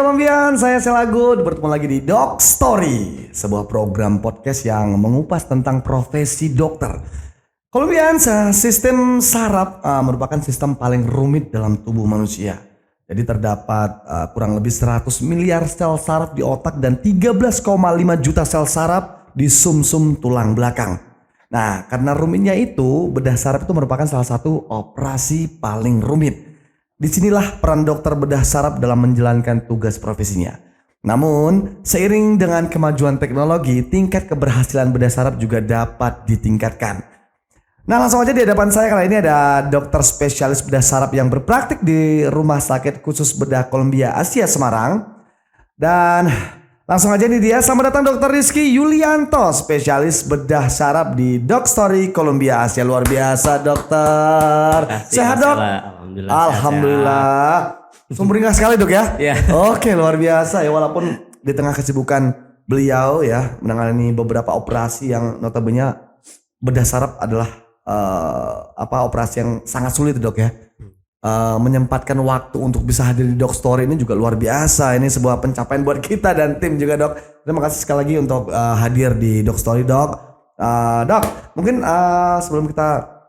Kolombian, saya Selagut, bertemu lagi di Doc Story, sebuah program podcast yang mengupas tentang profesi dokter. Kolombian, sistem saraf merupakan sistem paling rumit dalam tubuh manusia. Jadi terdapat kurang lebih 100 miliar sel saraf di otak dan 13,5 juta sel saraf di sumsum tulang belakang. Nah, karena rumitnya itu, bedah saraf itu merupakan salah satu operasi paling rumit. Disinilah peran dokter bedah saraf dalam menjalankan tugas profesinya. Namun, seiring dengan kemajuan teknologi, tingkat keberhasilan bedah saraf juga dapat ditingkatkan. Nah, langsung aja di hadapan saya kali ini ada dokter spesialis bedah saraf yang berpraktik di Rumah Sakit Khusus Bedah Columbia Asia Semarang. Dan langsung aja nih dia, selamat datang Dr. Rizky Yulianto, spesialis bedah saraf di Doc Story Columbia Asia. Luar biasa dokter. Sehat dok? Alhamdulillah. Sumringah sekali dok ya? Oke, luar biasa ya, walaupun di tengah kesibukan beliau ya menangani beberapa operasi yang notabene bedah saraf adalah operasi yang sangat sulit dok ya. Menyempatkan waktu untuk bisa hadir di Doc Story ini juga luar biasa. Ini sebuah pencapaian buat kita dan tim juga dok. Terima kasih sekali lagi untuk hadir di Doc Story dok. Dok, mungkin sebelum kita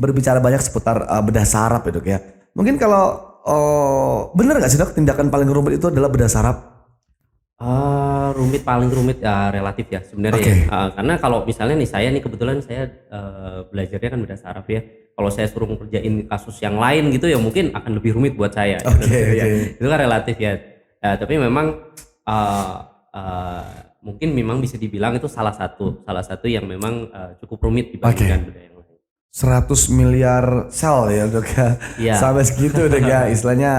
berbicara banyak seputar bedah saraf ya dok ya. Mungkin kalau bener gak sih dok tindakan paling rumit itu adalah bedah saraf? Paling rumit ya relatif ya sebenarnya. Okay. Karena kalau misalnya nih saya nih kebetulan saya belajarnya kan bedah saraf ya. Kalau saya suruh ngerjain kasus yang lain gitu ya mungkin akan lebih rumit buat saya. Okay. Itu kan relatif ya. Tapi memang mungkin memang bisa dibilang itu salah satu yang memang cukup rumit dibandingkan bedah yang lain. 100 miliar sel ya dok ya. Iya. Sampai segitu dok ya. Istilahnya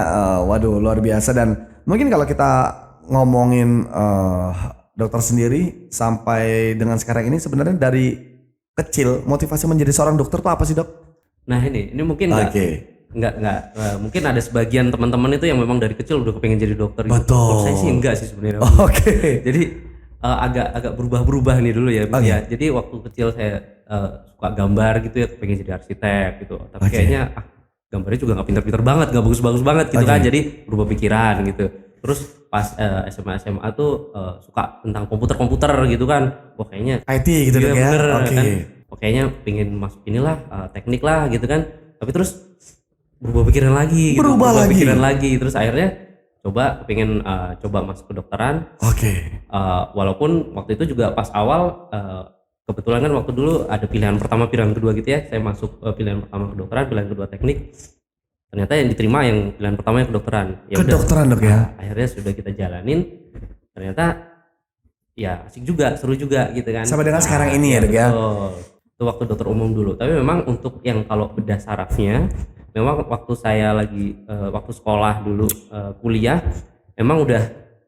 waduh luar biasa. Dan mungkin kalau kita ngomongin dokter sendiri sampai dengan sekarang ini sebenarnya dari kecil motivasi menjadi seorang dokter tuh apa sih dok? Nah ini mungkin nggak mungkin ada sebagian teman-teman itu yang memang dari kecil udah kepengen jadi dokter. Betul. Gitu. Kalau saya sih enggak sih sebenarnya. Jadi agak berubah nih dulu ya. Ya. Jadi waktu kecil saya suka gambar gitu ya, pengen jadi arsitek gitu. Tapi kayaknya gambarnya juga nggak pinter-pinter banget, nggak bagus-bagus banget gitu kan. Jadi berubah pikiran gitu. Terus pas SMA tuh suka tentang komputer gitu kan. Wah kayaknya IT gitu ya, ya. Kan. Kayaknya pengen masuk inilah teknik lah gitu kan. Tapi terus berubah pikiran lagi gitu. Berubah pikiran lagi. Terus akhirnya pengen coba masuk ke dokteran. Walaupun waktu itu juga pas awal kebetulan kan waktu dulu ada pilihan pertama, pilihan kedua gitu ya. Saya masuk pilihan pertama kedokteran, pilihan kedua teknik. Ternyata yang diterima yang pilihan pertama yang kedokteran. Kedokteran dok ya. Akhirnya sudah kita jalanin. Ternyata ya asik juga, seru juga gitu kan. Sampai dengan sekarang ini ya dok ya. Itu waktu dokter umum dulu. Tapi memang untuk yang kalau bedah sarafnya, memang waktu saya lagi waktu sekolah dulu kuliah, memang udah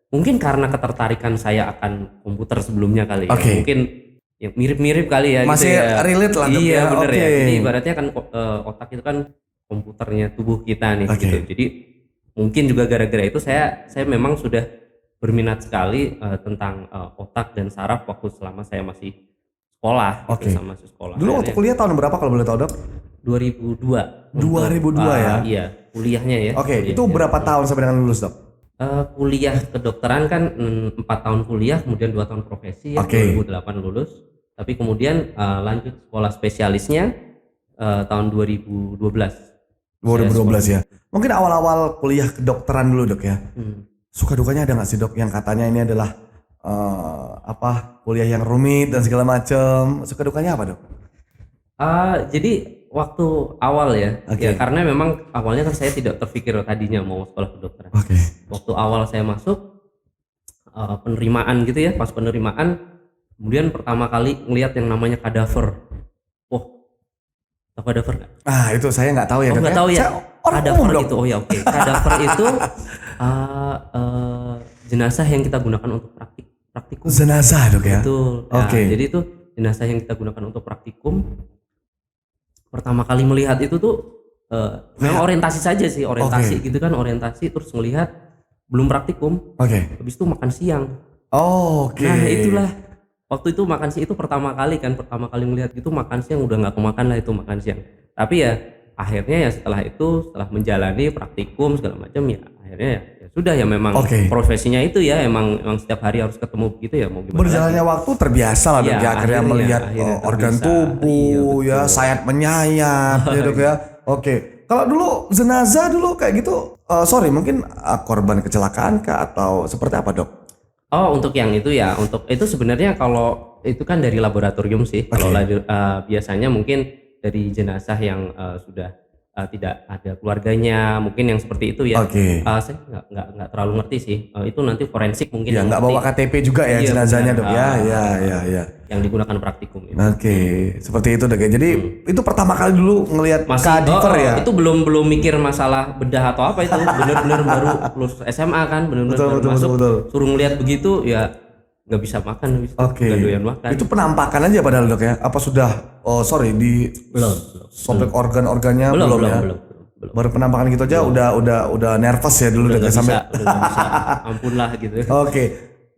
mungkin karena ketertarikan saya akan komputer sebelumnya kali ya. Mungkin yang mirip-mirip kali ya. Masih gitu ya. relate lah dok ya. Iya bener ya. Jadi ibaratnya kan otak itu kan komputernya tubuh kita nih gitu. Jadi mungkin juga gara-gara itu saya memang sudah berminat sekali tentang otak dan saraf waktu selama saya masih sekolah gitu, sama masih sekolah. Dulu waktu kuliah tahun berapa kalau boleh tahu dok? 2002. 2002 ya? Iya, kuliahnya ya. Itu berapa tahun sampai dengan lulus dok? Kuliah kedokteran kan 4 tahun kuliah, kemudian 2 tahun profesi ya, 2008 lulus. Tapi kemudian lanjut sekolah spesialisnya tahun 2012. 2012 ya. Mungkin awal-awal kuliah kedokteran dulu dok ya. Suka dukanya ada nggak sih dok yang katanya ini adalah kuliah yang rumit dan segala macam. Suka dukanya apa dok? Jadi waktu awal ya, karena memang awalnya kan saya tidak terpikir tadinya mau sekolah kedokteran. Waktu awal saya masuk penerimaan gitu ya, pas penerimaan kemudian pertama kali ngelihat yang namanya kadaver. Apa kadaver nggak? Itu saya nggak tahu ya. Nggak tahu ya. Kadaver itu, kadaver itu jenazah yang kita gunakan untuk praktikum. Jenazah dok ya. Betul. Jadi itu jenazah yang kita gunakan untuk praktikum. Pertama kali melihat itu tuh memang orientasi saja sih, gitu kan, orientasi terus ngelihat belum praktikum. Habis itu makan siang. Nah itulah. Waktu itu makan siang itu pertama kali melihat gitu, makan siang udah nggak kemakan lah itu makan siang. Tapi ya akhirnya ya setelah menjalani praktikum segala macam ya akhirnya ya sudah ya memang Oke. profesinya itu ya emang setiap hari harus ketemu gitu ya mau gimana Berjalannya lagi. waktu terbiasa lah Dok Iya, ya, akhirnya akhirnya melihat organ terbiasa. tubuh Iya, betul. ya, sayap menyayat ya Dok ya. Oke. Kalau dulu jenazah dulu kayak gitu, sorry mungkin korban kecelakaan kah atau seperti apa Dok? Oh, untuk yang itu ya, untuk itu sebenarnya kalau itu kan dari laboratorium sih. Kalau biasanya mungkin dari jenazah yang sudah tidak ada keluarganya, mungkin yang seperti itu ya. Oke. Saya nggak terlalu ngerti sih. Itu nanti forensik mungkin Ya yang nggak ngerti. bawa KTP juga ya Iya, jenazahnya benar. Dok ya. Ya. Yang digunakan praktikum itu. Oke, seperti itu Dok ya. Jadi itu pertama kali dulu ngelihat kadiver ya. Itu belum mikir masalah bedah atau apa itu, bener-bener baru lulus SMA kan, bener-bener Betul, baru betul, masuk, betul. suruh ngeliat begitu ya nggak bisa makan, Oke. nggak doyan makan. Itu penampakan aja padahal Dok ya. Apa sudah di Belum. sobek organ-organnya belum ya? belum. Baru penampakan gitu aja udah nervous ya dulu Dok ya, sampai. Udah nggak bisa, ampun lah gitu. Oke.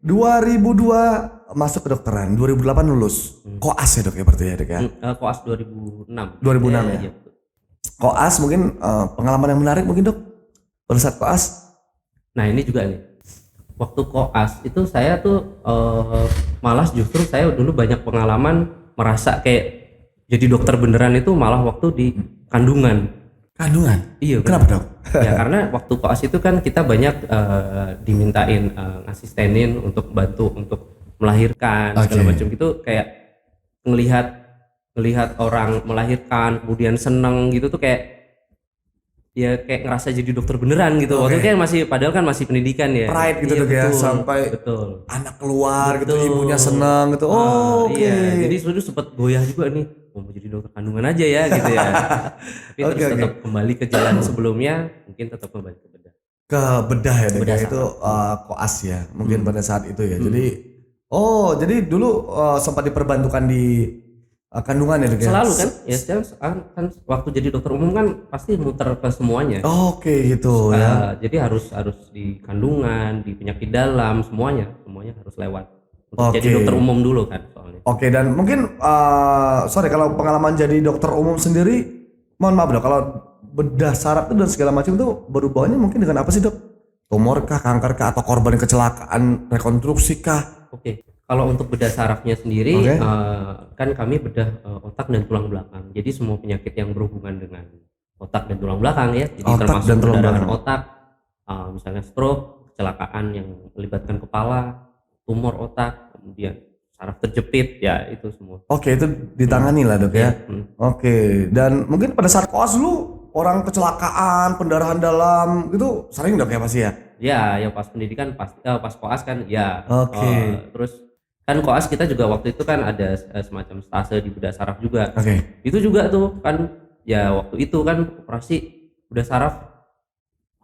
2002 masuk kedokteran, 2008 lulus. Koas ya Dok ya berarti ya Dok ya. Koas 2006. 2006 ya? Iya. Koas mungkin pengalaman yang menarik mungkin Dok pada saat koas. Nah ini juga nih, waktu koas itu saya tuh malah justru saya dulu banyak pengalaman merasa kayak jadi dokter beneran itu malah waktu di kandungan. Kandungan? Iya. Kenapa Dok? Ya karena waktu koas itu kan kita banyak dimintain ngasistenin untuk bantu untuk melahirkan segala macam gitu, kayak ngelihat orang melahirkan kemudian seneng gitu tuh kayak ngerasa jadi dokter beneran gitu. Waktu itu kan padahal kan masih pendidikan ya. Pride gitu Iya, Dok ya, betul, sampai betul. anak keluar gitu, Betul. ibunya senang gitu. Oke. Iya, jadi sudah sempat goyah juga nih, mau jadi dokter kandungan aja ya gitu ya. Tapi terus tetap kembali ke jalan sebelumnya, mungkin tetap kembali ke bedah. Ke bedah ya Dok Bedah ya, itu koas ya mungkin pada saat itu ya. Jadi dulu sempat diperbantukan di kandungan ya Dok ya. Selalu kan, ya kan waktu jadi dokter umum kan pasti muter ke semuanya. Oke gitu ya. Jadi harus di kandungan, di penyakit dalam, semuanya harus lewat. Untuk jadi dokter umum dulu kan soalnya. Oke, dan mungkin sorry kalau pengalaman jadi dokter umum sendiri, mohon maaf Dok, kalau bedah saraf itu dan segala macam itu berubahnya mungkin dengan apa sih Dok? Tumor kah, kanker kah, atau korban kecelakaan, rekonstruksi kah? Oke. Kalau untuk bedah sarafnya sendiri, kan kami bedah otak dan tulang belakang. Jadi semua penyakit yang berhubungan dengan otak dan tulang belakang ya. Jadi Otak termasuk dan tulang perdarahan belakang. otak, misalnya stroke, kecelakaan yang melibatkan kepala, tumor otak, kemudian saraf terjepit, ya itu semua. Oke, itu ditangani lah Dok ya. Oke, dan mungkin pada saat koas dulu orang kecelakaan, pendarahan dalam gitu sering Dok ya pasti ya? Ya pas pendidikan pas koas kan ya. Oke. Terus kan koas kita juga waktu itu kan ada semacam stase di bedah saraf juga. Oke. Itu juga tuh kan ya waktu itu kan operasi bedah saraf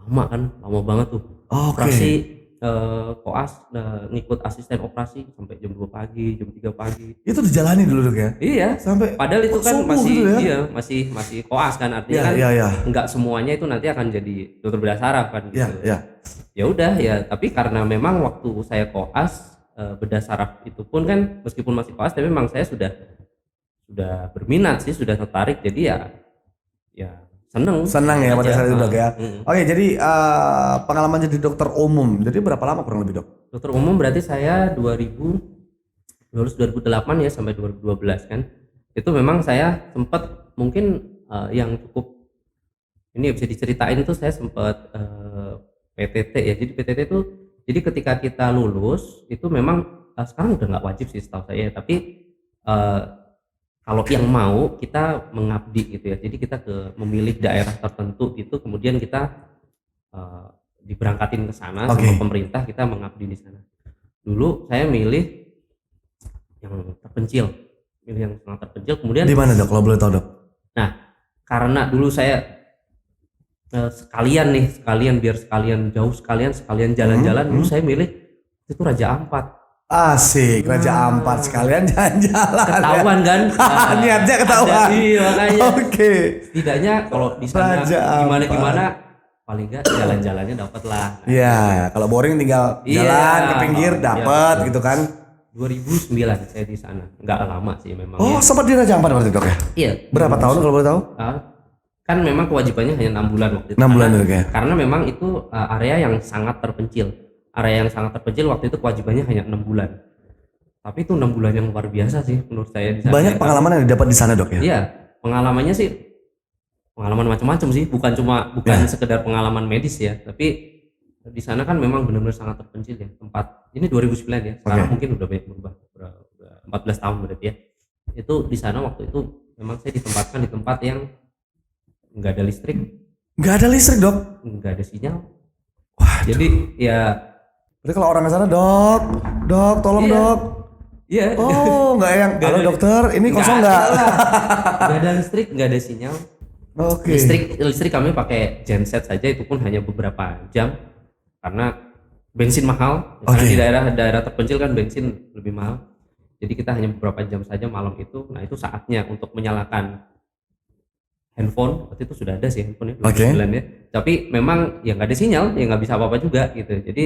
lama banget tuh. Operasi koas ngikut asisten operasi sampai jam 2 pagi, jam 3 pagi. Itu dijalani dulu Dok ya? Iya, Sampai padahal itu kan subuh masih gitu ya? iya, masih koas kan, artinya kan enggak semuanya itu nanti akan jadi dokter bedah saraf kan gitu. Iya. Ya udah ya, tapi karena memang waktu saya koas bedah saraf itu pun kan meskipun masih koas tapi memang saya sudah berminat sih, sudah tertarik, jadi ya senang ya pada saat itu Dok ya. Oke, jadi pengalaman jadi dokter umum, jadi berapa lama kurang lebih Dok? dokter umum berarti saya lulus 2008 ya sampai 2012 kan. Itu memang saya sempat mungkin yang cukup ini bisa diceritain itu, saya sempat PTT ya. Jadi PTT itu jadi ketika kita lulus itu memang sekarang udah nggak wajib sih setahu saya, tapi kalau yang mau kita mengabdi gitu ya. Jadi kita memilih daerah tertentu gitu, kemudian kita diberangkatin ke sana sama pemerintah, kita mengabdi di sana. Dulu saya milih yang sangat terpencil, kemudian di mana Dok kalau boleh tahu Dok? Nah, karena dulu saya sekalian jalan-jalan, dulu saya milih itu Raja Ampat. Asik, Raja Ampat sekalian jalan-jalan. Ketahuan kan? Niatnya ketahuan. Iya, makanya. Oke. Setidaknya kalau di sana gimana paling enggak jalan-jalannya dapat lah. Iya, kalau boring tinggal jalan ke pinggir dapat gitu kan. 2009 saya di sana. Enggak lama sih memang. Oh, sempat di Raja Ampat berarti Dok ya? Iya. Berapa tahun kalau boleh tahu? Kan kan memang kewajibannya hanya 6 bulan waktu itu. 6 bulan karena, dok ya. karena memang itu area yang sangat terpencil. Area yang sangat terpencil waktu itu kewajibannya hanya 6 bulan. Tapi itu 6 bulan yang luar biasa sih menurut saya di sana. Banyak pengalaman yang didapat di sana dok ya. Iya, pengalamannya sih pengalaman macam-macam sih, bukan sekedar pengalaman medis ya, tapi di sana kan memang benar-benar sangat terpencil ya tempat. Ini 2009 ya, sekarang mungkin udah banyak berubah, udah 14 tahun berarti ya. Itu di sana waktu itu memang saya ditempatkan di tempat yang nggak ada listrik, Nggak ada listrik dok. nggak ada sinyal. Wah, Jadi ya berarti kalau orang ke sana dok, tolong Iya. dok. iya Oh, nggak yang, halo dokter, ini kosong nggak? nggak ada listrik, nggak ada sinyal. Oke. Listrik kami pakai genset saja, itu pun hanya beberapa jam karena bensin mahal. Karena di daerah terpencil kan bensin lebih mahal. Jadi kita hanya beberapa jam saja malam itu. Nah itu saatnya untuk menyalakan handphone. Waktu itu sudah ada sih handphone ya, 2009 ya. Tapi memang ya nggak ada sinyal, ya nggak bisa apa-apa juga gitu. Jadi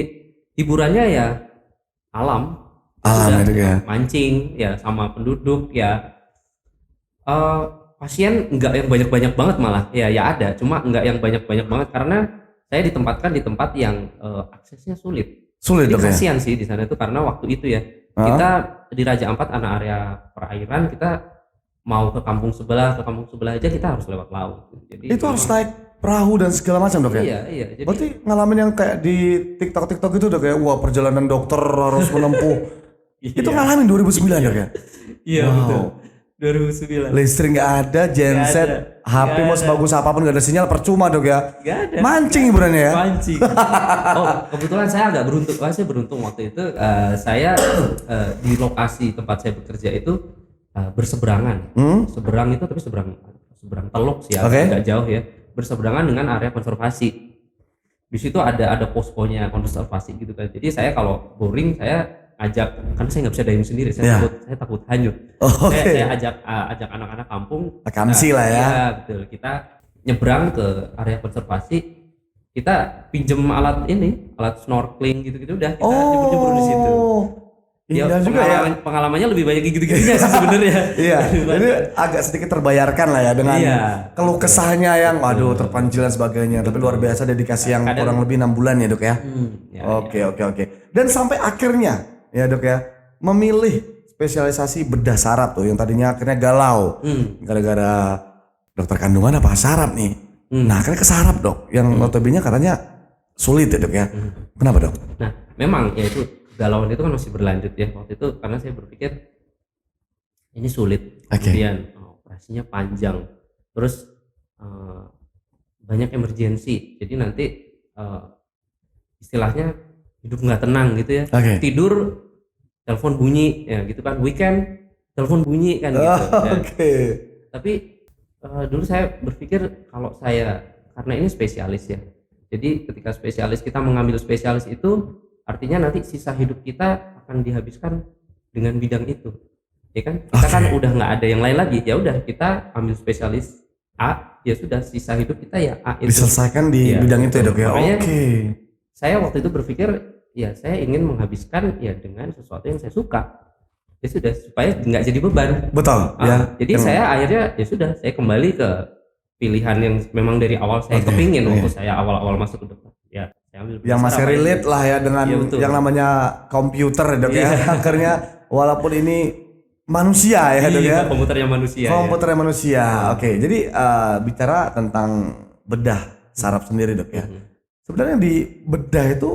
hiburannya ya alam. Alam itu ya. Mancing ya sama penduduk ya. Pasien nggak yang banyak-banyak banget malah ya ada, cuma nggak yang banyak-banyak banget karena saya ditempatkan di tempat yang aksesnya sulit. Sulit dok ya. Kasihan sih di sana itu karena waktu itu ya kita di Raja Ampat anak area perairan, kita mau ke kampung sebelah aja kita harus lewat laut. Jadi Itu harus naik perahu dan segala macam dok ya. Iya. Jadi Berarti ngalamin yang kayak di TikTok itu dok ya, wah perjalanan dokter harus menempuh. Itu ngalamin 2009 dok ya. Iya Wow. betul. 2009. Listrik nggak ada, genset, HP mau sebagus apapun nggak ada sinyal, percuma dok ya. Nggak ada. Mancing hiburannya ya. Mancing. Oh, kebetulan saya agak beruntung. Saya beruntung waktu itu saya di lokasi tempat saya bekerja itu berseberangan. Seberang itu tapi seberang Teluk sih, agak jauh ya. Berseberangan dengan area konservasi. Di situ ada poskonya konservasi gitu kan. Jadi saya kalau boring saya ajak, karena saya nggak bisa dayung sendiri, saya takut hanyut. Saya ajak anak-anak kampung. Akamsi lah ya. Iya betul. Kita nyebrang ke area konservasi, kita pinjem alat snorkeling gitu-gitu, udah kita nyebur di situ. Ya, juga ya. Pengalamannya lebih banyak gitu-gitunya sih sebenarnya. Iya. Jadi agak sedikit terbayarkan lah ya dengan keluh kesahnya yang waduh terpencil dan sebagainya. Tapi luar biasa dedikasi yang kurang lebih 6 bulan ya dok ya. Oke. Dan sampai akhirnya ya dok ya memilih spesialisasi bedah saraf tuh yang tadinya akhirnya galau gara-gara dokter kandungan apa saraf nih. Nah akhirnya ke saraf dok yang notabene katanya sulit ya dok ya. Kenapa dok? Nah memang ya itu galauan itu kan masih berlanjut ya waktu itu, karena saya berpikir ini sulit, kemudian operasinya panjang, terus banyak emergensi, jadi nanti istilahnya hidup nggak tenang gitu ya. Tidur telepon bunyi ya gitu kan, weekend telepon bunyi kan gitu. Tapi dulu saya berpikir kalau saya, karena ini spesialis ya, jadi ketika spesialis kita mengambil spesialis itu artinya nanti sisa hidup kita akan dihabiskan dengan bidang itu ya kan. Kita kan udah nggak ada yang lain lagi, ya udah kita ambil spesialis A, ya sudah sisa hidup kita ya A itu diselesaikan di bidang itu ya dok ya. Saya waktu itu berpikir ya saya ingin menghabiskan ya dengan sesuatu yang saya suka, ya sudah, supaya nggak jadi beban. Betul ya. Jadi saya akhirnya ya sudah, saya kembali ke pilihan yang memang dari awal saya kepingin waktu saya awal-awal masuk ke dokter ya. Yang masih relate lah ya dengan yang namanya komputer dok ya. Akhirnya walaupun ini manusia ya dok ya. Komputernya manusia. Oke, jadi bicara tentang bedah saraf sendiri dok ya. Sebenarnya di bedah itu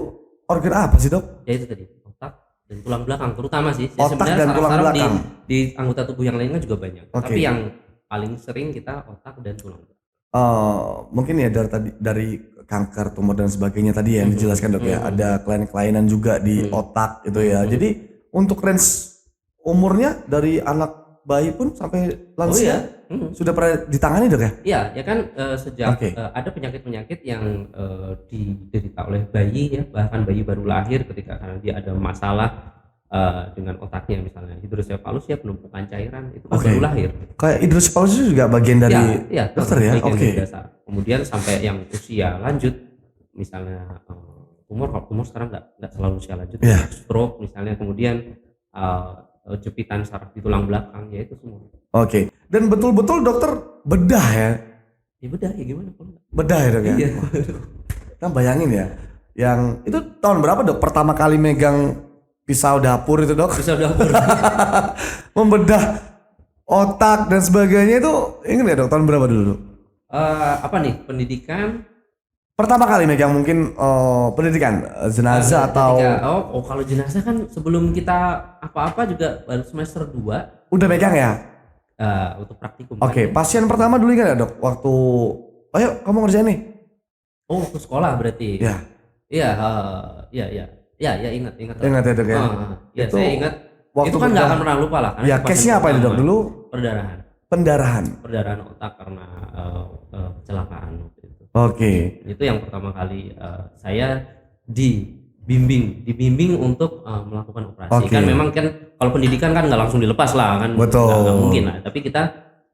organ apa sih dok? Ya itu tadi, otak dan tulang belakang terutama sih. Otak dan tulang belakang. Di anggota tubuh yang lainnya juga banyak. Tapi yang paling sering kita otak dan tulang belakang. Mungkin ya dari kanker, tumor dan sebagainya tadi yang dijelaskan dok ya. Ada kelainan-kelainan juga di otak itu ya. Jadi untuk range umurnya dari anak bayi pun sampai lansia sudah pernah ditangani dok ya? Iya, ya kan sejak ada penyakit-penyakit yang diderita oleh bayi ya, bahkan bayi baru lahir ketika karena dia ada masalah dengan otaknya, misalnya hidrosefalus ya, penumpukan cairan itu baru lahir. Kayak hidrosefalus itu juga bagian dari dokter ya? Dasar. Kemudian sampai yang usia lanjut, misalnya tumor sekarang nggak selalu usia lanjut, stroke misalnya, kemudian jepitan saraf di tulang belakang, ya itu semua. Dan betul-betul dokter bedah ya Ya bedah ya gimana kalau nggak? Bedah ya dok ya? Iya. Kita bayangin ya, yang itu tahun berapa dok pertama kali megang pisau dapur itu dok? Bisa dapur. Membedah otak dan sebagainya itu, ingat ya dok tahun berapa dulu dok? Apa nih pendidikan? Pertama kali megang mungkin pendidikan jenazah atau Kalau jenazah kan sebelum kita apa-apa juga baru semester 2 udah megang ya? untuk praktikum. Oke, kan. pasien pertama dulu ingat ya dok? Waktu, ayo kamu ngerjain nih. Oh, waktu sekolah berarti. Ya, Iya, ya ingat. ingat ya dok ya? Ya Itu saya ingat. waktu Itu kan nggak bedah- akan pernah lupa lah. karena Ya, itu case-nya apa pasien ini dok pertama. dulu? Perdarahan Pendarahan. otak karena kecelakaan waktu itu. Oke. Itu yang pertama kali saya dibimbing untuk melakukan operasi. Oke. Kan memang kan kalau pendidikan kan nggak langsung dilepas lah kan. Betul. Nggak mungkin lah. Tapi kita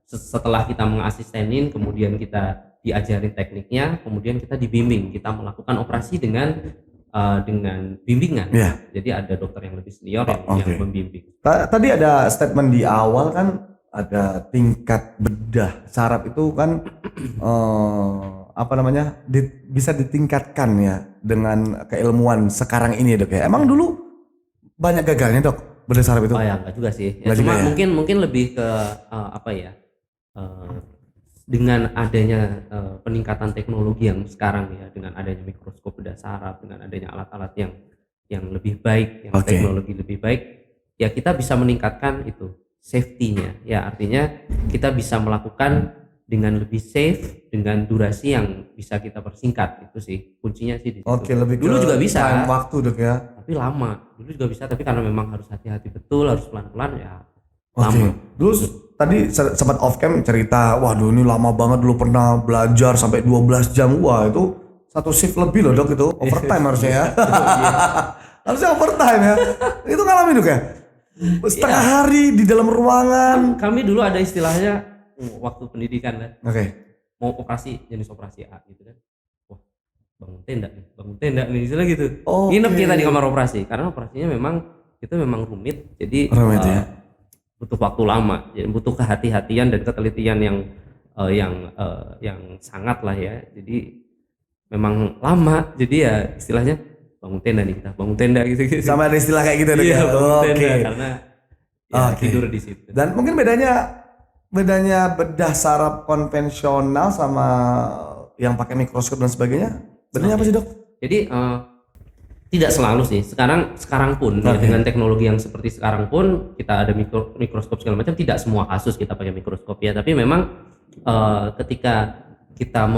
setelah kita mengasistenin, kemudian kita diajarin tekniknya, kemudian kita dibimbing, kita melakukan operasi dengan bimbingan. Ya. Jadi ada dokter yang lebih senior Oke. yang membimbing. Tadi ada statement di awal kan, ada tingkat bedah saraf itu kan apa namanya bisa ditingkatkan ya dengan keilmuan sekarang ini ya dok ya. Emang dulu banyak gagalnya dok bedah saraf itu? Oh ya enggak juga sih. Ya, Enggak cuma juga ya? mungkin lebih ke apa ya? Dengan adanya peningkatan teknologi yang sekarang ya, dengan adanya mikroskop bedah saraf, dengan adanya alat-alat yang lebih baik, yang Oke. teknologi lebih baik, ya kita bisa meningkatkan itu safety-nya. Ya artinya kita bisa melakukan dengan lebih safe, dengan durasi yang bisa kita persingkat. Itu sih kuncinya sih di situ. Oke, lebih Dulu ke juga bisa. time waktu dok ya. Tapi lama. Dulu juga bisa, tapi karena memang harus hati-hati betul, harus pelan-pelan ya. Oke. Lama. Dulu tadi sempat off cam cerita, waduh ini lama banget dulu pernah belajar sampai 12 jam. Wah itu satu shift lebih loh dok itu. Overtime harusnya ya. Harusnya overtime ya. Itu ngalamin dok ya? Setengah hari di dalam ruangan. Kami dulu ada istilahnya waktu pendidikan kan, Oke. mau operasi jenis operasi A gitu kan. Wah, bangun tenda nih istilah gitu. Oke. Nginep kita di kamar operasi karena operasinya memang itu memang rumit. Jadi Rumit ya? butuh waktu lama, jadi butuh kehati-hatian dan ketelitian yang sangat lah ya. Jadi memang lama. Jadi ya istilahnya bangun tenda nih kita, bangun tenda gitu. Sama ada istilah kayak gitu dok Iya, ya? bangun tenda Oke. karena ya, Oke. tidur di situ. Dan mungkin bedanya bedah saraf konvensional sama yang pakai mikroskop dan sebagainya, bedanya apa sih dok? Jadi tidak selalu sih. Sekarang pun ya, Oke. dengan teknologi yang seperti sekarang pun kita ada mikroskop segala macam. Tidak semua kasus kita pakai mikroskop ya. Tapi memang ketika kita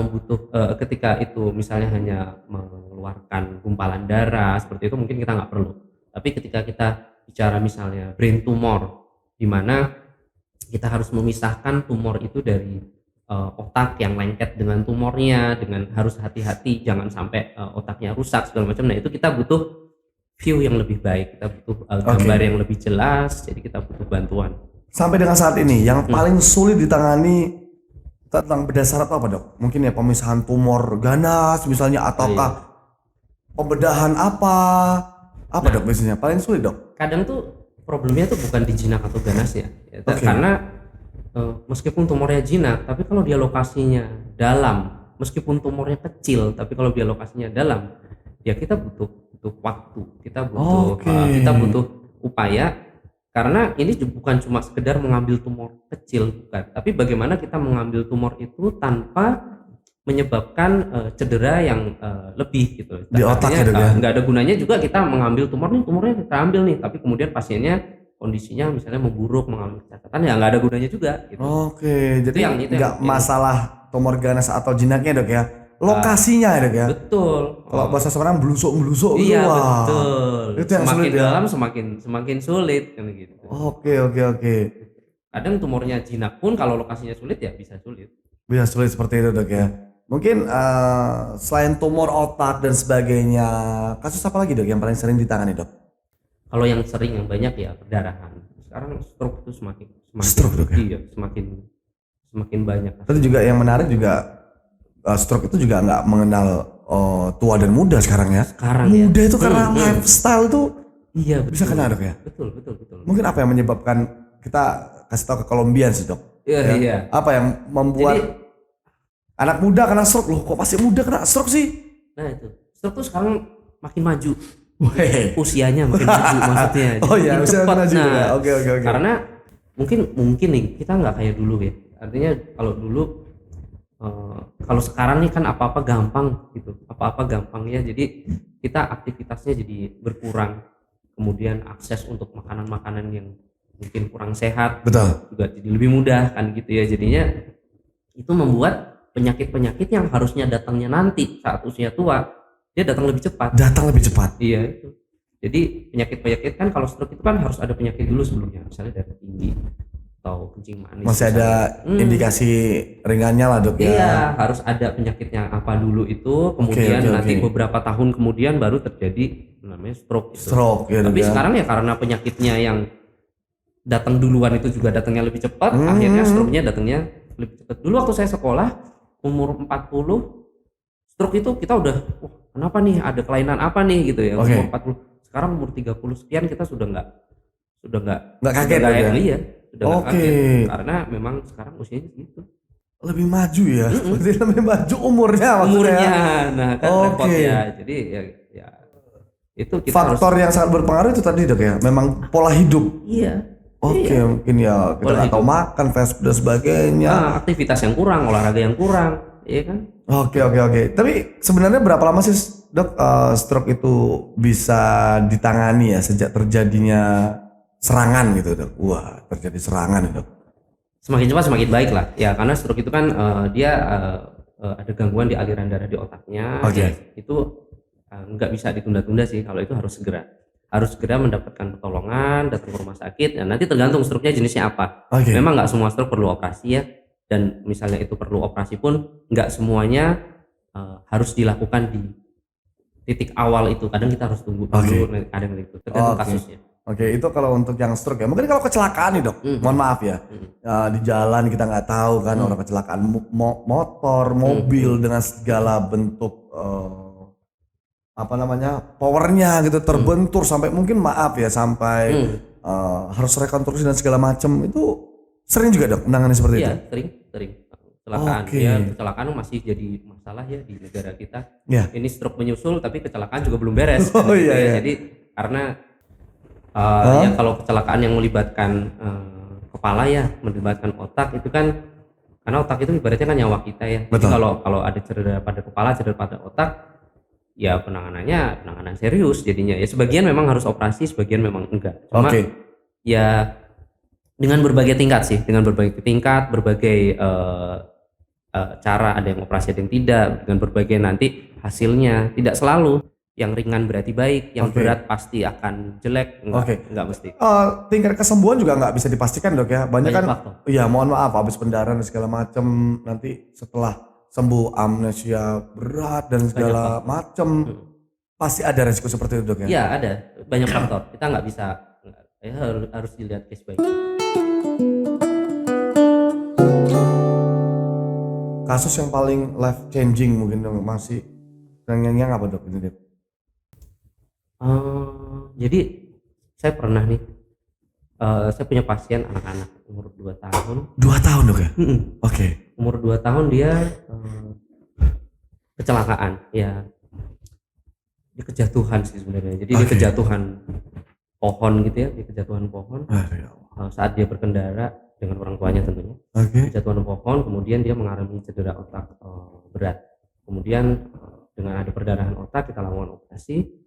ketika itu misalnya hanya mengeluarkan gumpalan darah seperti itu mungkin kita nggak perlu. Tapi ketika kita bicara misalnya brain tumor, di mana kita harus memisahkan tumor itu dari otak yang lengket dengan tumornya, dengan harus hati-hati jangan sampai otaknya rusak segala macam. Nah itu kita butuh view yang lebih baik, kita butuh gambar yang lebih jelas, jadi kita butuh bantuan. Sampai dengan saat ini yang paling sulit ditangani tentang bedah saraf apa dok? Mungkin ya pemisahan tumor ganas misalnya, ataukah pembedahan apa dok biasanya paling sulit dok? Kadang tuh problemnya tuh bukan di jinak atau ganas ya, Oke. karena meskipun tumornya jinak, tapi kalau dia lokasinya dalam, meskipun tumornya kecil, tapi kalau dia lokasinya dalam, ya kita butuh waktu, kita butuh upaya, karena ini bukan cuma sekedar mengambil tumor kecil, bukan, tapi bagaimana kita mengambil tumor itu tanpa menyebabkan cedera yang lebih gitu. Di otak ya, dok, ya? Nggak ada gunanya juga kita mengambil tumornya kita ambil nih, tapi kemudian pasiennya kondisinya misalnya memburuk, mengalami catatan, ya nggak ada gunanya juga gitu. Oke, jadi itu nggak yang- masalah tumor ganas atau jinaknya dok ya, lokasinya ya dok ya. Betul. Kalau bahasa sekarang belusuk Iya wah. betul. Itu yang Semakin sulit ya? dalam semakin sulit kan gitu. Oke. Kadang tumornya jinak pun kalau lokasinya sulit ya bisa sulit. Bisa sulit seperti itu dok ya. Mungkin selain tumor otak dan sebagainya, kasus apa lagi dok yang paling sering ditangani dok? Kalau yang sering yang banyak ya perdarahan. Sekarang stroke itu semakin Stroke, dok, ya? iya, semakin banyak. Tapi juga yang menarik juga stroke itu juga nggak mengenal tua dan muda sekarang ya. Sekarang ya. Muda itu karena lifestyle tuh Iya betul. bisa kena dok ya. Betul. Mungkin apa yang menyebabkan, kita kasih tahu ke Kolombian sih dok. Iya. Apa yang membuat Jadi Anak muda kena stroke loh, kok masih muda kena stroke sih? Nah itu stroke tuh sekarang makin maju. Weh. Usianya makin maju maksudnya. Oh iya, Makin usia cepat. maju ya. Nah, Oke. karena mungkin nih kita nggak kayak dulu ya. Artinya kalau dulu kalau sekarang nih kan apa-apa gampang gitu, apa-apa gampang ya. Jadi kita aktivitasnya jadi berkurang, kemudian akses untuk makanan-makanan yang mungkin kurang sehat Betul. juga jadi lebih mudah kan gitu ya. Jadinya itu membuat penyakit-penyakit yang harusnya datangnya nanti saat usia tua, dia datang lebih cepat. Datang lebih cepat. Iya itu. Jadi penyakit-penyakit kan kalau stroke itu kan harus ada penyakit dulu sebelumnya, misalnya darah tinggi atau kencing manis. Masih ada indikasi ringannya lah dok ya. Iya, harus ada penyakitnya apa dulu itu, kemudian nanti beberapa tahun kemudian baru terjadi namanya stroke. Gitu. Stroke ya. Tapi sekarang ya karena penyakitnya yang datang duluan itu juga datangnya lebih cepat, akhirnya stroke-nya datangnya lebih cepat. Dulu waktu saya sekolah umur 40, stroke itu kita udah, kenapa nih, ada kelainan apa nih gitu ya. Umur 40. Sekarang umur 30 sekian kita sudah nggak kaget ya. Iya, sudah nggak kaget karena memang sekarang usianya gitu. Lebih maju ya. Berarti lebih maju umurnya maksudnya. Umurnya. Nah, kan repot ya. Jadi ya itu kita faktor yang sangat berpengaruh itu tadi dok ya. Memang pola hidup. Iya. Mungkin ya kita nggak tahu makan, fast food dan sebagainya. Aktivitas yang kurang, olahraga yang kurang, iya kan? Oke. Tapi sebenarnya berapa lama sih dok stroke itu bisa ditangani ya sejak terjadinya serangan gitu dok? Wah, terjadi serangan dok. Semakin cepat semakin baik lah. Ya karena stroke itu kan dia ada gangguan di aliran darah di otaknya. Itu nggak bisa ditunda-tunda sih. Kalau itu harus segera mendapatkan pertolongan, datang ke rumah sakit. Nah, nanti tergantung stroke-nya jenisnya apa. Memang nggak semua stroke perlu operasi ya. Dan misalnya itu perlu operasi pun nggak semuanya harus dilakukan di titik awal itu. Kadang kita harus tunggu dulu, kadang itu tergantung kasusnya. Itu kalau untuk yang stroke ya. Mungkin kalau kecelakaan nih dok, mohon maaf ya, di jalan kita nggak tahu kan orang kecelakaan motor, mobil dengan segala bentuk powernya gitu terbentur sampai mungkin maaf ya sampai harus rekonstruksi dan segala macam itu sering juga dok menangani seperti itu. Iya sering kecelakaan. Ya kecelakaan masih jadi masalah ya di negara kita. Ini stroke menyusul tapi kecelakaan juga belum beres. Jadi karena ya kalau kecelakaan yang melibatkan kepala ya, melibatkan otak itu kan, karena otak itu ibaratnya kan nyawa kita ya. Jadi kalau ada cedera pada kepala, cedera pada otak, ya penanganan serius jadinya. Ya sebagian memang harus operasi, sebagian memang enggak. Cuma ya dengan berbagai tingkat sih, berbagai cara, ada yang operasi, ada yang tidak, dengan berbagai nanti hasilnya. Tidak selalu yang ringan berarti baik, yang berat pasti akan jelek, enggak mesti. Tingkat kesembuhan juga nggak bisa dipastikan dok ya, banyak kan faktor. Ya mohon maaf habis pendarahan dan segala macam, nanti setelah sembuh amnesia berat dan segala macam, pasti ada resiko seperti itu dok ya? Iya ada, banyak faktor, kita nggak bisa, harus dilihat case by case. Kasus yang paling life changing mungkin dok, masih yang apa dok ini dok? Jadi saya pernah nih, saya punya pasien anak-anak umur 2 tahun. 2 tahun dok ya? Umur 2 tahun dia kecelakaan ya, dia kejatuhan sih sebenarnya. Jadi dia kejatuhan pohon gitu ya, saat dia berkendara dengan orang tuanya tentunya. Kejatuhan pohon, kemudian dia mengalami cedera otak berat. Kemudian dengan ada perdarahan otak kita lakukan operasi.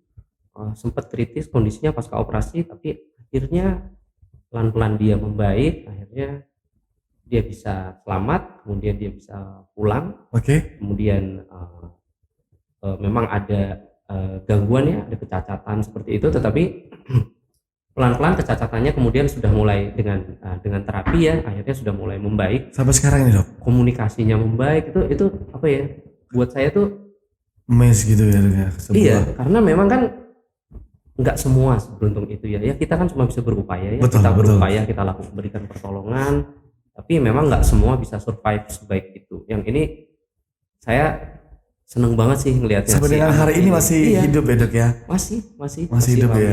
Sempat kritis kondisinya pasca operasi, tapi akhirnya pelan-pelan dia membaik, akhirnya dia bisa selamat, kemudian dia bisa pulang. Kemudian memang ada gangguan ya, ada kecacatan seperti itu, tetapi pelan-pelan kecacatannya kemudian sudah mulai dengan terapi ya, akhirnya sudah mulai membaik. Sampai sekarang ini dok? Komunikasinya membaik, itu apa ya, buat saya tuh mes gitu ya dok ya? Iya, karena memang kan nggak semua seberuntung itu ya. Ya kita kan cuma bisa berupaya ya. Berupaya, kita berikan pertolongan. Tapi memang nggak semua bisa survive sebaik itu. Yang ini saya seneng banget sih ngelihatnya. Sampai dengan hari ini masih hidup ya dok ya? Masih hidup ya.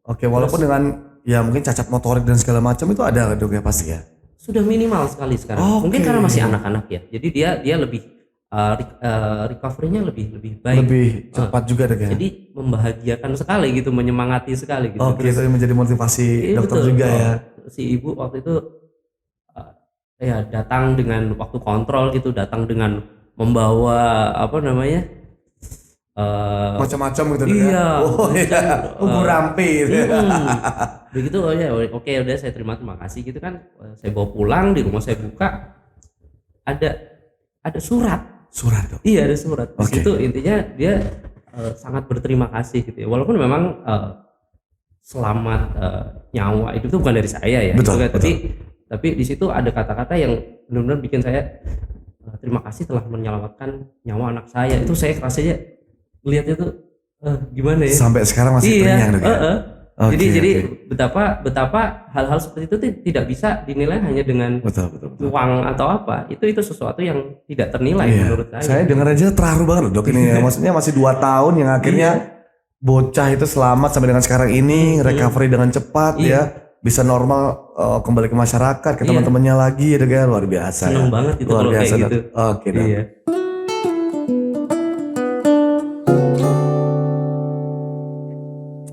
Walaupun dengan ya mungkin cacat motorik dan segala macam itu ada dok ya pasti ya. Sudah minimal sekali sekarang. Mungkin karena masih anak-anak ya. Jadi dia lebih recovery-nya lebih baik. Lebih cepat juga dok ya. Jadi membahagiakan sekali gitu, menyemangati sekali gitu. Oke, itu menjadi motivasi Iya, dokter betul. juga ya. Si ibu waktu itu ya datang dengan waktu kontrol gitu, datang dengan membawa apa namanya Macam-macam gitu dok iya, ya. Oh iya, ubu rampe gitu ya. begitu. Oh ya, oke, udah saya terima kasih gitu kan. Saya bawa pulang, di rumah saya buka ada surat. Surat dok. Iya, ada surat. Di Oke. situ intinya dia sangat berterima kasih gitu ya. Walaupun memang selamat nyawa itu tuh bukan dari saya ya. Betul, gitu kan. betul. Tapi di situ ada kata-kata yang benar-benar bikin saya terima kasih telah menyelamatkan nyawa anak saya. Itu saya rasanya lihatnya tuh gimana ya? Sampai sekarang masih terngiang dok ya. Oke, Jadi oke. betapa hal-hal seperti itu tuh tidak bisa dinilai hanya dengan Betul, betul, betul. uang atau apa. Itu sesuatu yang tidak ternilai Iya. menurut saya. Saya dengar aja terharu banget loh dok ini ya. Maksudnya masih 2 tahun yang akhirnya bocah itu selamat sampai dengan sekarang ini, recovery dengan cepat ya, bisa normal kembali ke masyarakat, ke teman-temannya lagi ya dok ya. Luar biasa. Seneng ya. banget itu Luar kalau biasa kayak dok. gitu. Oke dok. Iya.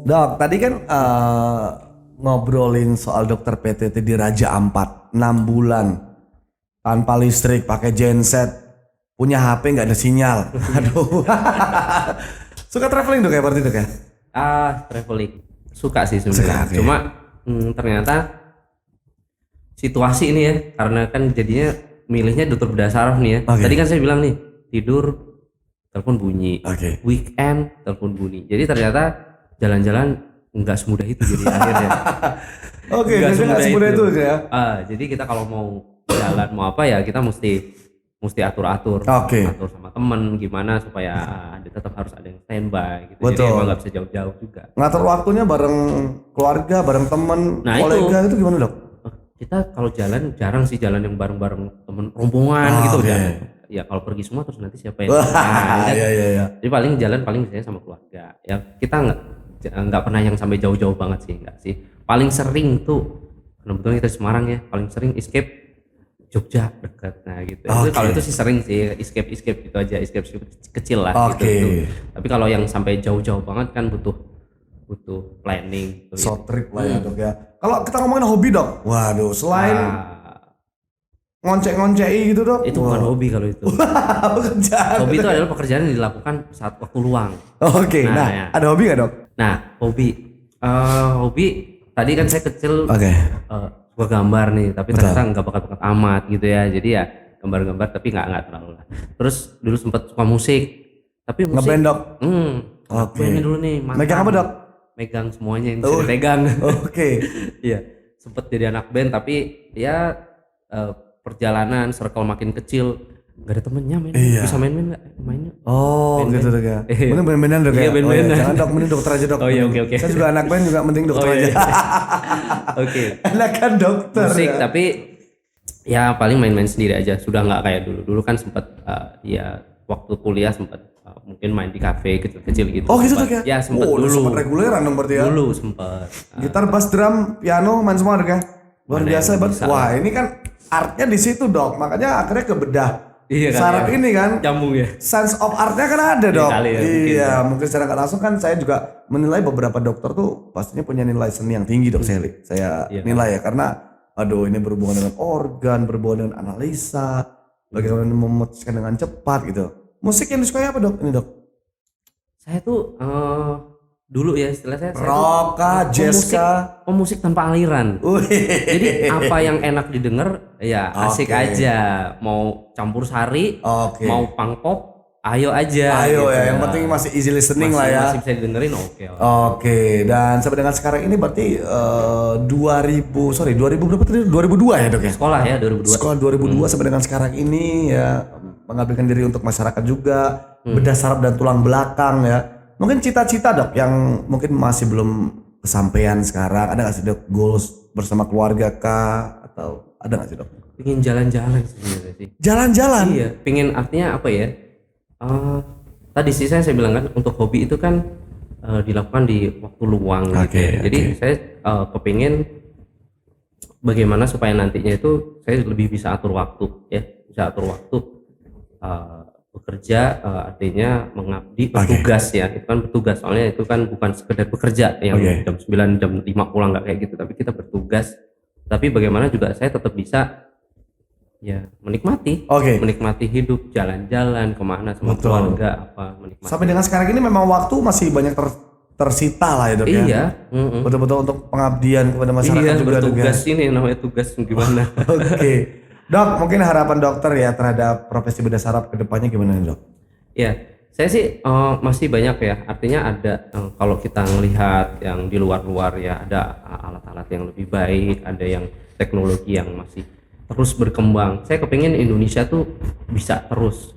Dok, tadi kan ngobrolin soal dokter PTT di Raja Ampat, 6 bulan tanpa listrik, pakai genset, punya HP nggak ada sinyal. Aduh. Suka traveling dok ya berarti dok ya? Traveling suka sih sebenarnya. Suka, oke. Cuma ternyata situasi ini ya, karena kan jadinya milihnya dokter bedah saraf nih ya. Oke. Tadi kan saya bilang nih, tidur telepon bunyi, Oke. weekend telepon bunyi. Jadi ternyata jalan-jalan nggak semudah itu jadi akhirnya. Oke, Nggak jadi nggak semudah itu ya? Jadi kita kalau mau jalan mau apa ya kita mesti atur-atur, Oke. atur sama temen gimana supaya tetap harus ada yang standby gitu. Jadi Betul. emang nggak bisa jauh-jauh juga. Ngatur waktunya bareng keluarga, bareng temen, Nah, kolega itu gimana dok? Kita kalau jalan jarang sih jalan yang bareng-bareng temen rombongan gitu oke. ya kalau pergi semua terus nanti siapa yang Wah, iya iya iya. jadi paling jalan paling saya sama keluarga ya, kita nggak pernah yang sampai jauh-jauh banget sih, enggak sih. Paling sering tuh kebetulan kita di Semarang ya, paling sering escape Jogja dekat, nah gitu. Itu Oke. kalau itu sih sering sih escape itu aja, escape kecil lah Oke. gitu. Tapi kalau yang sampai jauh-jauh banget kan butuh planning. Short trip lah ya dok ya. Kalau kita ngomongin hobi dok, waduh selain ngoncek-ngoncei gitu dok. Itu bukan hobi kalau itu. Pekerjaan. Hobi itu adalah pekerjaan yang dilakukan saat waktu luang. Oke, Nah, nah, ya. ada hobi nggak dok? Nah, hobi tadi kan saya kecil Oke. suka gambar nih, tapi Betul. ternyata nggak bakat amat gitu ya. Jadi ya gambar-gambar tapi nggak terlalu lah. Terus dulu sempat suka musik, tapi musik Ngeband dok. Oke. Dulu nih mantan. Megang apa dok? Megang semuanya yang bisa dipegang. Oke. Iya, sempet jadi anak band tapi ya perjalanan circle makin kecil nggak ada temennya main. Iya. Bisa main-main nggak? Mainnya. Oh Band-band. gitu dok ya. Iya. Mending band-bandan dok ya. Iya, band-bandan. Oh, iya. Jangan dok, mending dokter aja dok. Oh, iya, oke. Saya juga anak band juga mending dokter Oh, aja. iya. Oke. Enakan dokter. Musik ya. tapi ya paling main-main sendiri aja, sudah nggak kayak dulu. Dulu kan sempat ya waktu kuliah sempat mungkin main di kafe kecil-kecil gitu. Oh gitu Sempat. dok ya? Ya sempat udah dulu. sempat reguleran dong berarti ya. Dulu sempat. Gitar, bass, drum, piano, main semua dok ya. Luar Mana biasa yang banget. bisa. Wah ini kan artnya di situ dok. Makanya akhirnya kebedah. Iya kan, Saraf ya. ini kan. Nyambung ya. Sense of artnya kan ada dok. kali ya, mungkin Iya, mungkin secara nggak langsung kan saya juga menilai beberapa dokter tuh pastinya punya nilai seni yang tinggi dok. Saya Iya. nilai ya karena aduh ini berhubungan dengan organ, berhubungan dengan analisa, bagaimana memutuskan dengan cepat gitu. Musik yang disukai apa dok? Ini dok? Saya tuh dulu ya istilah saya Rock kah, jazz kah? pemusik tanpa aliran. Jadi apa yang enak didengar ya asik Oke. aja. Mau campur sari, Oke. mau punk pop, ayo aja. Ayo gitu ya, yang penting masih easy listening lah ya. Masih bisa didengerin oke. Oke, dan sampai dengan sekarang ini berarti 2000 berapa tadi? 2002 ya dok ya? Sekolah ya 2002. Sekolah 2002 sampai dengan sekarang ini ya mengabdikan diri untuk masyarakat juga, bedah saraf dan tulang belakang ya. Mungkin cita-cita dok yang mungkin masih belum kesampaian sekarang, ada nggak sih dok goals bersama keluarga kah atau ada nggak sih dok? Pingin jalan-jalan sebenarnya sih. Jalan-jalan. Iya, pingin artinya apa ya? Tadi sih saya bilang kan untuk hobi itu kan dilakukan di waktu luang gitu. Oke, Jadi oke. saya kepingin bagaimana supaya nantinya itu saya lebih bisa atur waktu ya, bisa atur waktu bekerja, artinya mengabdi, bertugas ya. Itu kan bertugas, soalnya itu kan bukan sekedar bekerja yang jam 9 jam 5 pulang, nggak kayak gitu, tapi kita bertugas. Tapi bagaimana juga saya tetap bisa ya menikmati hidup, jalan-jalan kemana sama keluarga, apa menikmati. Sampai dengan sekarang ini memang waktu masih banyak tersita lah ya Dok ya. Iya. Betul-betul untuk pengabdian kepada masyarakat juga Dok ya. Bertugas ini namanya tugas gimana. Oke. Dok, mungkin harapan dokter ya terhadap profesi bedah saraf kedepannya gimana nih Dok? Ya, saya sih masih banyak ya. Artinya ada kalau kita melihat yang di luar-luar ya, ada alat-alat yang lebih baik, ada yang teknologi yang masih terus berkembang. Saya kepingin Indonesia tuh bisa terus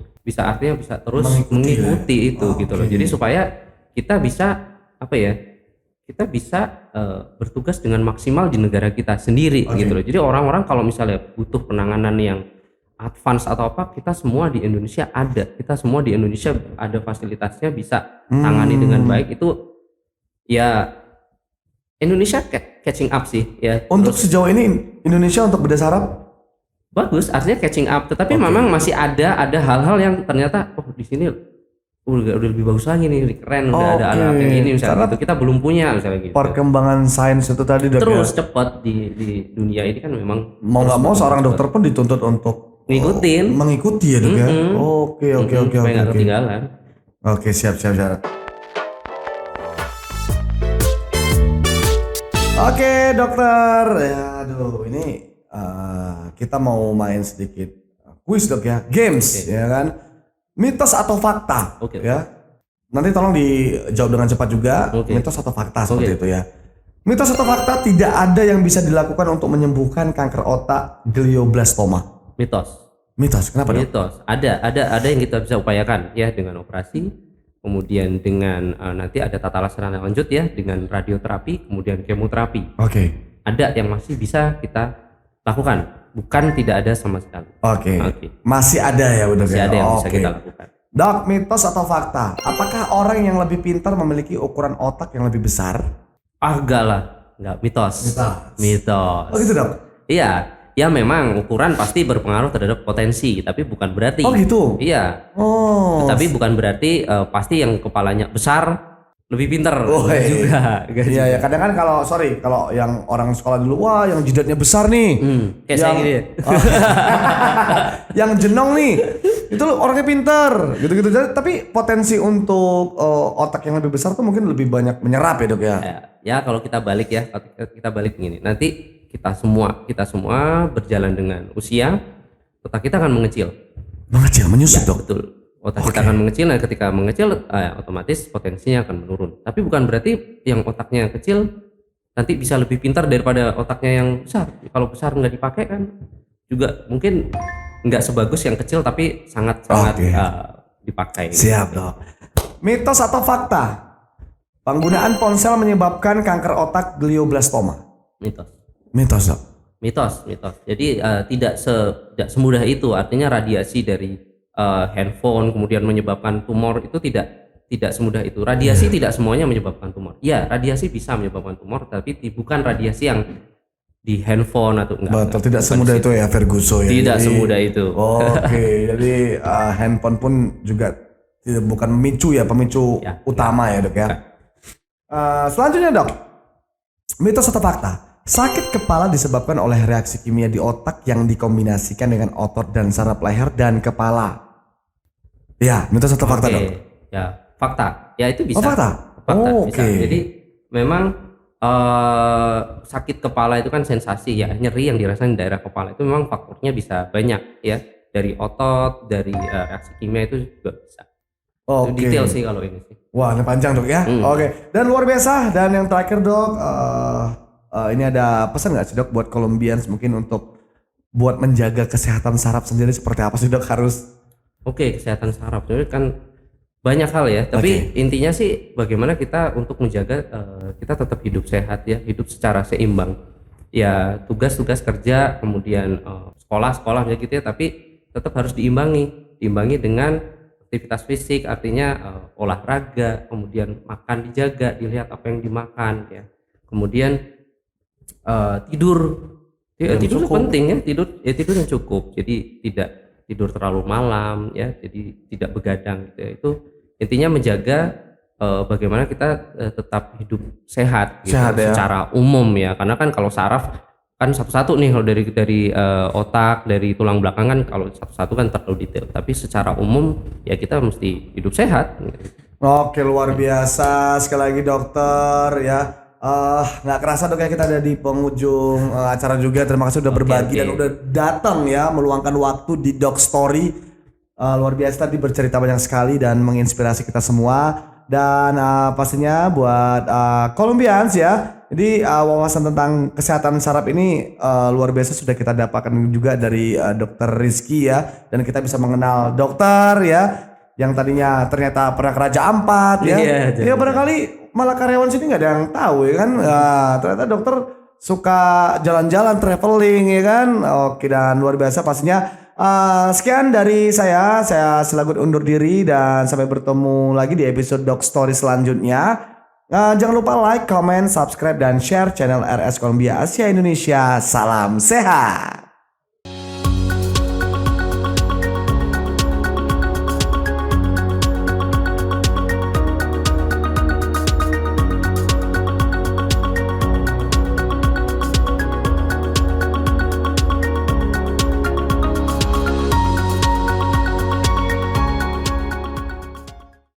mengikuti itu gitu loh. Jadi supaya kita bisa kita bisa bertugas dengan maksimal di negara kita sendiri gitu loh. Jadi orang-orang kalau misalnya butuh penanganan yang advance atau apa, kita semua di Indonesia ada fasilitasnya, bisa tangani dengan baik. Itu ya Indonesia catching up sih ya. Untuk sejauh ini Indonesia untuk bedah saraf bagus, artinya catching up, tetapi memang masih ada hal-hal yang ternyata di sini udah lebih bagus lagi nih, keren, udah ada alat yang ini misalnya gitu, kita belum punya misalnya gitu. Perkembangan sains itu tadi Dok terus cepat di dunia ini kan, memang mau nggak mau seorang dokter pun dituntut untuk mengikuti ya Dok ya. Oke. Supaya nggak ketinggalan. Oke, siap. Oke dokter, ya aduh ini kita mau main sedikit kuis Dok ya, games ya kan. Mitos atau fakta ya. Nanti tolong dijawab dengan cepat juga. Mitos atau fakta seperti itu ya. Mitos atau fakta, tidak ada yang bisa dilakukan untuk menyembuhkan kanker otak glioblastoma. Mitos. Kenapa Dok? Mitos. Ada yang kita bisa upayakan ya, dengan operasi, kemudian dengan nanti ada tata laksana lanjut ya, dengan radioterapi, kemudian kemoterapi. Ada yang masih bisa kita lakukan. Bukan tidak ada sama sekali. Masih ada ya udah. Masih ada yang bisa kita lakukan. Dok, mitos atau fakta? Apakah orang yang lebih pintar memiliki ukuran otak yang lebih besar? Enggak lah, enggak, mitos. Oh gitu Dok? Iya, ya memang ukuran pasti berpengaruh terhadap potensi, tapi bukan berarti. Oh gitu? Iya. Tapi bukan berarti pasti yang kepalanya besar lebih pintar juga. Iya, kadang kan kalau yang orang sekolah dulu, wah yang jidatnya besar nih. Kayak saya gini ya. Yang jenong nih, itu orangnya pintar, gitu-gitu. Tapi potensi untuk otak yang lebih besar tuh mungkin lebih banyak menyerap ya Dok ya. Ya kalau kita balik begini, nanti kita semua berjalan dengan usia, otak kita akan mengecil, menyusut Dok. Betul. Otak kita akan mengecil, dan ketika mengecil otomatis potensinya akan menurun. Tapi bukan berarti yang otaknya kecil nanti bisa lebih pintar daripada otaknya yang besar. Kalau besar nggak dipakai kan juga mungkin nggak sebagus yang kecil, tapi sangat dipakai. Siap Dok. Mitos atau fakta? Penggunaan ponsel menyebabkan kanker otak glioblastoma. Mitos Dok. Mitos. Jadi tidak semudah itu. Artinya radiasi dari handphone kemudian menyebabkan tumor itu tidak semudah itu. Radiasi tidak semuanya menyebabkan tumor. Ya, radiasi bisa menyebabkan tumor, tapi bukan radiasi yang di handphone atau enggak. Betul, tidak semudah itu ya Ferguson ya. Tidak semudah itu. Jadi handphone pun juga bukan pemicu utama ya Dok ya. Selanjutnya Dok, mitos atau fakta? Sakit kepala disebabkan oleh reaksi kimia di otak yang dikombinasikan dengan otot dan saraf leher dan kepala. Ya, mitos atau fakta Dok? Ya, fakta. Ya itu bisa. Fakta. Bisa. Jadi memang sakit kepala itu kan sensasi ya, nyeri yang dirasakan di daerah kepala itu memang faktornya bisa banyak ya, dari otot, dari reaksi kimia itu juga bisa. Itu detail sih kalau ini sih. Wah, ini panjang Dok ya. Dan luar biasa. Dan yang terakhir Dok, ini ada pesan nggak sih Dok buat Colombians mungkin untuk buat menjaga kesehatan saraf sendiri, seperti apa sih Dok harus? Kesehatan saraf itu kan banyak hal ya, tapi intinya sih bagaimana kita untuk menjaga kita tetap hidup sehat ya, hidup secara seimbang. Ya tugas-tugas kerja, kemudian sekolah ya gitu ya, tapi tetap harus diimbangi dengan aktivitas fisik, artinya olahraga, kemudian makan dijaga, dilihat apa yang dimakan ya. Kemudian tidur penting ya, tidur yang cukup. Jadi tidur terlalu malam ya, jadi tidak begadang gitu ya. Itu intinya menjaga bagaimana kita tetap hidup sehat gitu, Sehat ya. secara umum ya, karena kan kalau saraf kan satu-satu nih, kalau dari otak, dari tulang belakang kan kalau satu-satu kan terlalu detail, tapi secara umum ya kita mesti hidup sehat gitu. Oke, luar biasa sekali lagi dokter ya. Nggak kerasa dok ya, kita ada di penghujung acara juga. Terima kasih udah berbagi oke. dan udah datang ya, meluangkan waktu di Doc Story. Luar biasa tadi, bercerita banyak sekali dan menginspirasi kita semua. Dan pastinya buat Colombians ya. Jadi wawasan tentang kesehatan saraf ini luar biasa sudah kita dapatkan juga dari Dokter Rizky ya. Dan kita bisa mengenal dokter ya, yang tadinya ternyata pernah ke Raja Ampat ya. Iya, Ya barangkali malah karyawan sini nggak ada yang tahu ya kan. Ternyata dokter suka jalan-jalan, traveling ya kan. Oke, dan luar biasa pastinya. Sekian dari saya selaku undur diri dan sampai bertemu lagi di episode Doc Story selanjutnya. Jangan lupa like, comment, subscribe, dan share channel RS Columbia Asia Indonesia. Salam sehat.